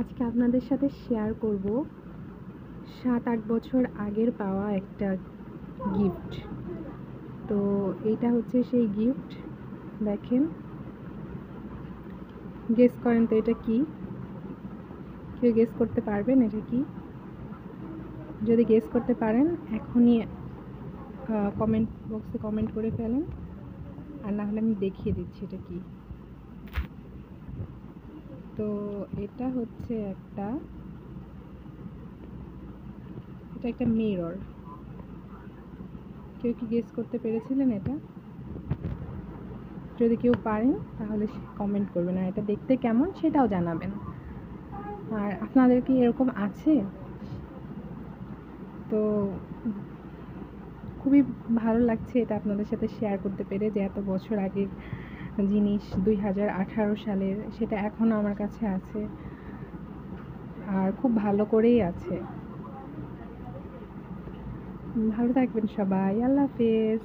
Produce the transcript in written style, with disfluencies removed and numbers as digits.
আজকে আপনাদের সাথে শেয়ার করব 7-8 বছর আগের পাওয়া একটা গিফট। তো এটা হচ্ছে সেই গিফট। দেখেন, গেস করেন তো এটা কি? কেউ গেস করতে পারবেন এটা কি? যদি গেস করতে পারেন এখনই কমেন্ট বক্সে কমেন্ট করে ফেলেন, আর না হলে আমি দেখিয়ে দিচ্ছি এটা কি। তো এটা হচ্ছে এটা একটা মিরর। কেউ কি গেস করতে পেরেছিলেন এটা? যদি কেউ পারেন তাহলে কমেন্ট করবেন, আর এটা দেখতে কেমন সেটাও জানাবেন। আর আপনাদের কি এরকম আছে? তো খুবই ভালো লাগছে এটা আপনাদের সাথে শেয়ার করতে পেরে, যে এত বছর আগের জিনিস 2018 সালের, সেটা এখনও আমার কাছে আছে আর খুব ভালো করেই আছে। ভালো থাকবেন সবাই, আল্লাহ হাফেজ।